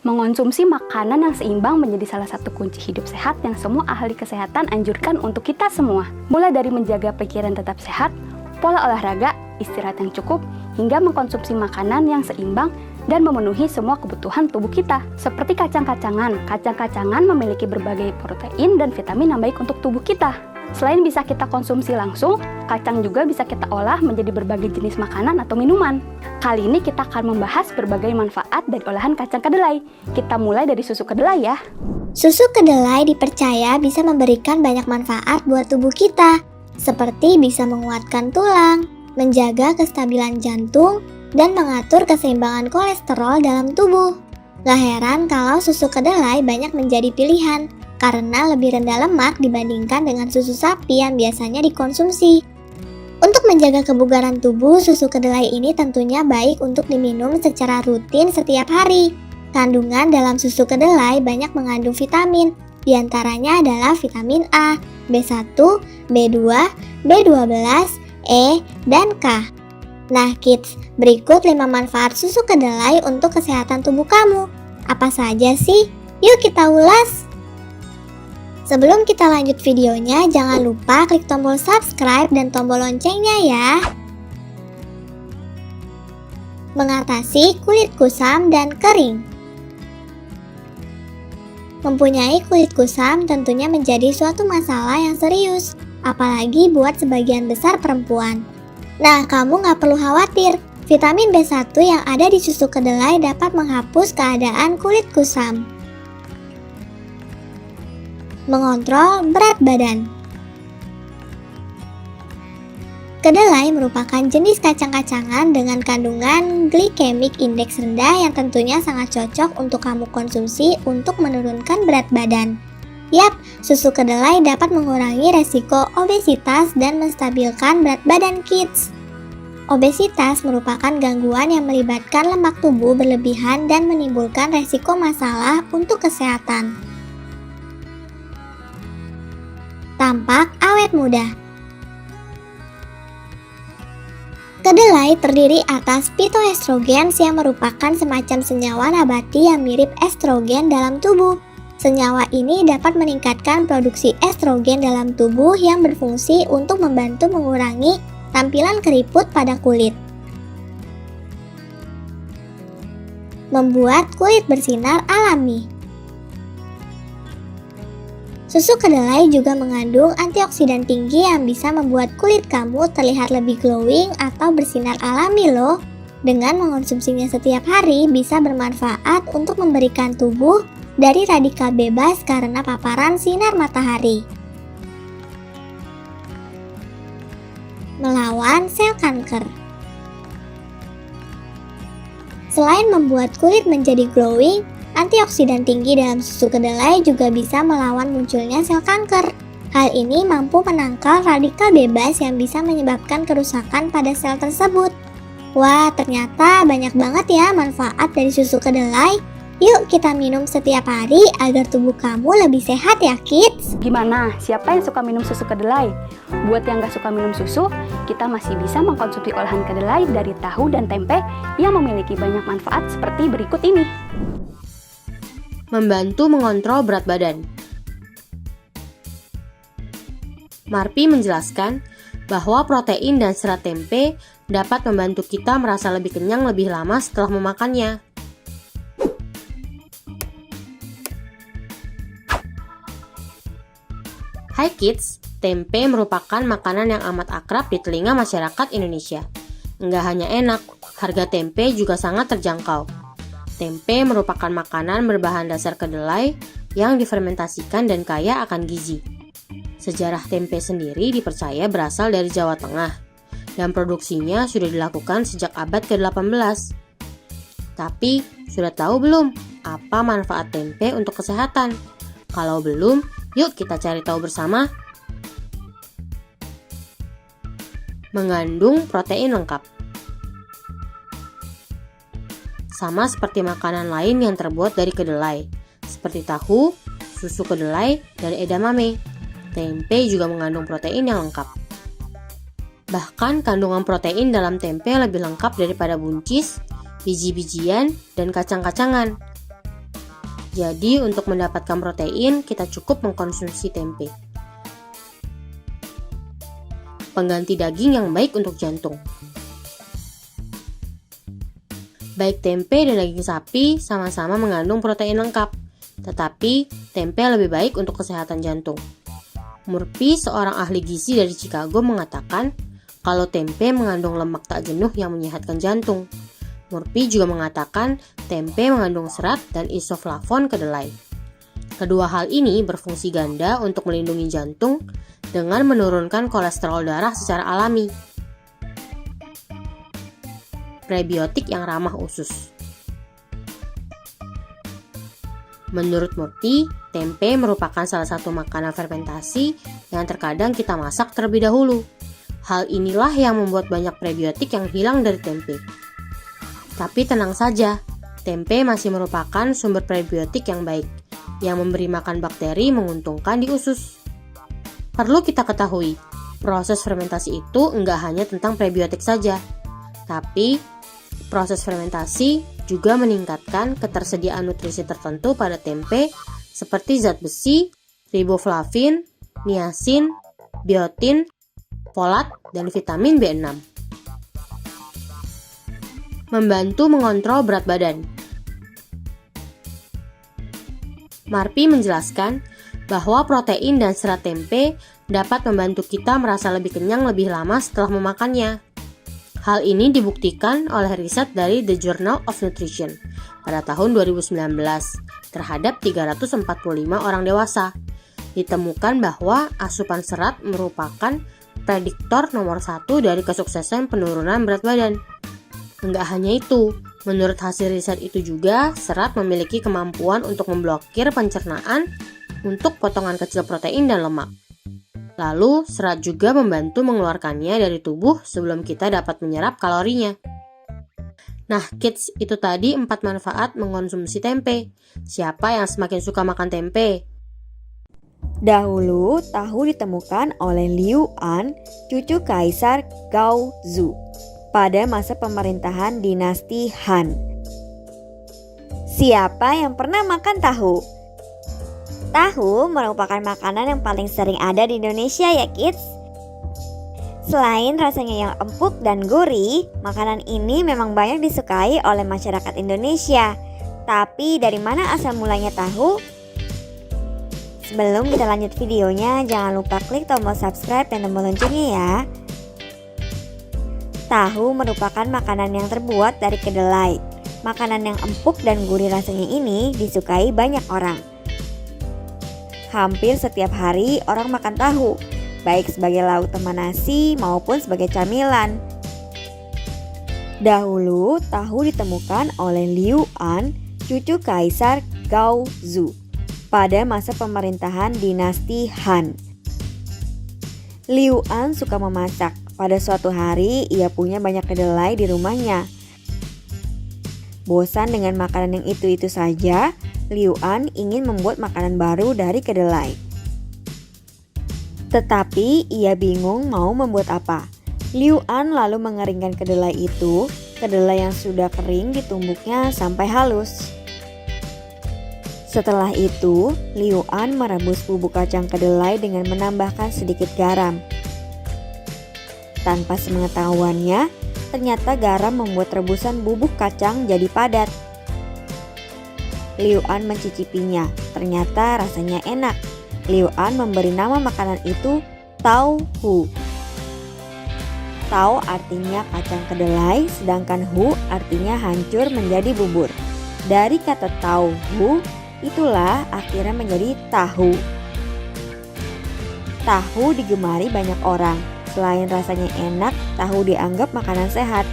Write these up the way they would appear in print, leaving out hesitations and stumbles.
Mengonsumsi makanan yang seimbang menjadi salah satu kunci hidup sehat yang semua ahli kesehatan anjurkan untuk kita semua. Mulai dari menjaga pikiran tetap sehat, pola olahraga, istirahat yang cukup, hingga mengkonsumsi makanan yang seimbang dan memenuhi semua kebutuhan tubuh kita. Seperti kacang-kacangan. Kacang-kacangan memiliki berbagai protein dan vitamin yang baik untuk tubuh kita. Selain bisa kita konsumsi langsung, kacang juga bisa kita olah menjadi berbagai jenis makanan atau minuman. Kali ini kita akan membahas berbagai manfaat dari olahan kacang kedelai. Kita mulai dari susu kedelai ya. Susu kedelai dipercaya bisa memberikan banyak manfaat buat tubuh kita, seperti bisa menguatkan tulang, menjaga kestabilan jantung, dan mengatur keseimbangan kolesterol dalam tubuh. Gak heran kalau susu kedelai banyak menjadi pilihan, karena lebih rendah lemak dibandingkan dengan susu sapi yang biasanya dikonsumsi. Untuk menjaga kebugaran tubuh, susu kedelai ini tentunya baik untuk diminum secara rutin setiap hari. Kandungan dalam susu kedelai banyak mengandung vitamin, diantaranya adalah vitamin A, B1, B2, B12, E, dan K. Nah kids, berikut 5 manfaat susu kedelai untuk kesehatan tubuh kamu. Apa saja sih? Yuk kita ulas! Sebelum kita lanjut videonya, jangan lupa klik tombol subscribe dan tombol loncengnya ya. Mengatasi kulit kusam dan kering. Mempunyai kulit kusam tentunya menjadi suatu masalah yang serius, apalagi buat sebagian besar perempuan. Nah, kamu nggak perlu khawatir, vitamin B1 yang ada di susu kedelai dapat menghapus keadaan kulit kusam. Mengontrol berat badan. Kedelai merupakan jenis kacang-kacangan dengan kandungan glycemic index rendah yang tentunya sangat cocok untuk kamu konsumsi untuk menurunkan berat badan. Yap, susu kedelai dapat mengurangi resiko obesitas dan menstabilkan berat badan kids. Obesitas merupakan gangguan yang melibatkan lemak tubuh berlebihan dan menimbulkan resiko masalah untuk kesehatan. Tampak awet muda. Kedelai terdiri atas phytoestrogens yang merupakan semacam senyawa nabati yang mirip estrogen dalam tubuh. Senyawa ini dapat meningkatkan produksi estrogen dalam tubuh yang berfungsi untuk membantu mengurangi tampilan keriput pada kulit. Membuat kulit bersinar alami. Susu kedelai juga mengandung antioksidan tinggi yang bisa membuat kulit kamu terlihat lebih glowing atau bersinar alami loh. Dengan mengonsumsinya setiap hari bisa bermanfaat untuk memberikan tubuh dari radikal bebas karena paparan sinar matahari. Melawan sel kanker. Selain membuat kulit menjadi glowing, antioksidan tinggi dalam susu kedelai juga bisa melawan munculnya sel kanker. Hal ini mampu menangkal radikal bebas yang bisa menyebabkan kerusakan pada sel tersebut. Wah, ternyata banyak banget ya manfaat dari susu kedelai. Yuk kita minum setiap hari agar tubuh kamu lebih sehat ya kids. Gimana? Siapa yang suka minum susu kedelai? Buat yang gak suka minum susu, kita masih bisa mengkonsumsi olahan kedelai dari tahu dan tempe yang memiliki banyak manfaat seperti berikut ini. Membantu mengontrol berat badan. Marpi menjelaskan bahwa protein dan serat tempe dapat membantu kita merasa lebih kenyang lebih lama setelah memakannya. Hai kids, tempe merupakan makanan yang amat akrab di telinga masyarakat Indonesia. Enggak hanya enak, harga tempe juga sangat terjangkau. Tempe merupakan makanan berbahan dasar kedelai yang difermentasikan dan kaya akan gizi. Sejarah tempe sendiri dipercaya berasal dari Jawa Tengah, dan produksinya sudah dilakukan sejak abad ke-18. Tapi, sudah tahu belum apa manfaat tempe untuk kesehatan? Kalau belum, yuk kita cari tahu bersama. Mengandung protein lengkap. Sama seperti makanan lain yang terbuat dari kedelai, seperti tahu, susu kedelai, dan edamame. Tempe juga mengandung protein yang lengkap. Bahkan kandungan protein dalam tempe lebih lengkap daripada buncis, biji-bijian, dan kacang-kacangan. Jadi untuk mendapatkan protein, kita cukup mengkonsumsi tempe. Pengganti daging yang baik untuk jantung. Baik tempe dan daging sapi sama-sama mengandung protein lengkap, tetapi tempe lebih baik untuk kesehatan jantung. Murphy, seorang ahli gizi dari Chicago, mengatakan kalau tempe mengandung lemak tak jenuh yang menyehatkan jantung. Murphy juga mengatakan tempe mengandung serat dan isoflavon kedelai. Kedua hal ini berfungsi ganda untuk melindungi jantung dengan menurunkan kolesterol darah secara alami. Prebiotik yang ramah usus. Menurut Murphy, tempe merupakan salah satu makanan fermentasi yang terkadang kita masak terlebih dahulu. Hal inilah yang membuat banyak prebiotik yang hilang dari tempe. Tapi tenang saja, tempe masih merupakan sumber prebiotik yang baik, yang memberi makan bakteri menguntungkan di usus. Perlu kita ketahui, proses fermentasi itu enggak hanya tentang prebiotik saja, tapi proses fermentasi juga meningkatkan ketersediaan nutrisi tertentu pada tempe seperti zat besi, riboflavin, niacin, biotin, folat, dan vitamin B6. Membantu mengontrol berat badan. Murphy menjelaskan bahwa protein dan serat tempe dapat membantu kita merasa lebih kenyang lebih lama setelah memakannya. Hal ini dibuktikan oleh riset dari The Journal of Nutrition pada tahun 2019 terhadap 345 orang dewasa. Ditemukan bahwa asupan serat merupakan prediktor nomor 1 dari kesuksesan penurunan berat badan. Enggak hanya itu, menurut hasil riset itu juga, serat memiliki kemampuan untuk memblokir pencernaan untuk potongan kecil protein dan lemak. Lalu, serat juga membantu mengeluarkannya dari tubuh sebelum kita dapat menyerap kalorinya. Nah, kids, itu tadi 4 manfaat mengkonsumsi tempe. Siapa yang semakin suka makan tempe? Dahulu, tahu ditemukan oleh Liu An, cucu Kaisar Gaozu, pada masa pemerintahan dinasti Han. Siapa yang pernah makan tahu? Tahu merupakan makanan yang paling sering ada di Indonesia ya kids. Selain rasanya yang empuk dan gurih, makanan ini memang banyak disukai oleh masyarakat Indonesia. Tapi dari mana asal mulanya tahu? Sebelum kita lanjut videonya, jangan lupa klik tombol subscribe dan tombol loncengnya ya. Tahu merupakan makanan yang terbuat dari kedelai. Makanan yang empuk dan gurih rasanya ini disukai banyak orang. Hampir setiap hari orang makan tahu, baik sebagai lauk teman nasi maupun sebagai camilan. Dahulu, tahu ditemukan oleh Liu An, cucu Kaisar Gaozu, pada masa pemerintahan dinasti Han. Liu An suka memasak. Pada suatu hari, ia punya banyak kedelai di rumahnya. Bosan dengan makanan yang itu-itu saja, Liu An ingin membuat makanan baru dari kedelai. Tetapi ia bingung mau membuat apa. Liu An lalu mengeringkan kedelai itu. Kedelai yang sudah kering ditumbuknya sampai halus. Setelah itu, Liu An merebus bubuk kacang kedelai dengan menambahkan sedikit garam. Tanpa sepengetahuannya, ternyata garam membuat rebusan bubuk kacang jadi padat. Liu An mencicipinya, ternyata rasanya enak. Liu An memberi nama makanan itu Tau Hu. Tau artinya kacang kedelai, sedangkan Hu artinya hancur menjadi bubur. Dari kata Tau Hu, itulah akhirnya menjadi tahu. Tahu digemari banyak orang. Selain rasanya enak, tahu dianggap makanan sehat.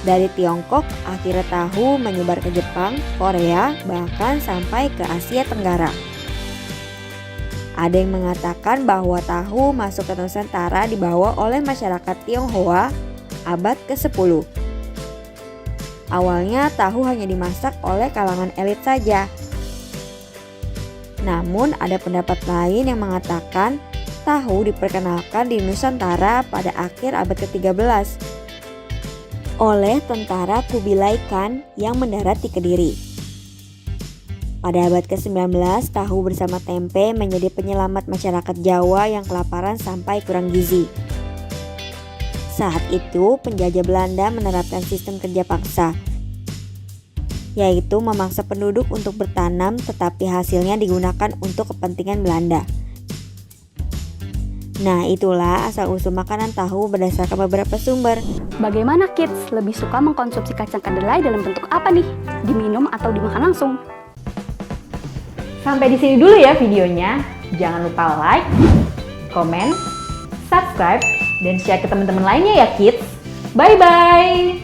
Dari Tiongkok, akhirnya tahu menyebar ke Jepang, Korea, bahkan sampai ke Asia Tenggara. Ada yang mengatakan bahwa tahu masuk ke Nusantara dibawa oleh masyarakat Tionghoa abad ke-10. Awalnya tahu hanya dimasak oleh kalangan elit saja. Namun ada pendapat lain yang mengatakan tahu diperkenalkan di Nusantara pada akhir abad ke-13 oleh tentara Kubilai Khan yang mendarat di Kediri. Pada abad ke-19, tahu bersama tempe menjadi penyelamat masyarakat Jawa yang kelaparan sampai kurang gizi. Saat itu, penjajah Belanda menerapkan sistem kerja paksa, yaitu memaksa penduduk untuk bertanam tetapi hasilnya digunakan untuk kepentingan Belanda. Nah, itulah asal-usul makanan tahu berdasarkan beberapa sumber. Bagaimana kids lebih suka mengkonsumsi kacang kedelai dalam bentuk apa nih? Diminum atau dimakan langsung? Sampai di sini dulu ya videonya. Jangan lupa like, komen, subscribe, dan share ke teman-teman lainnya ya kids. Bye-bye!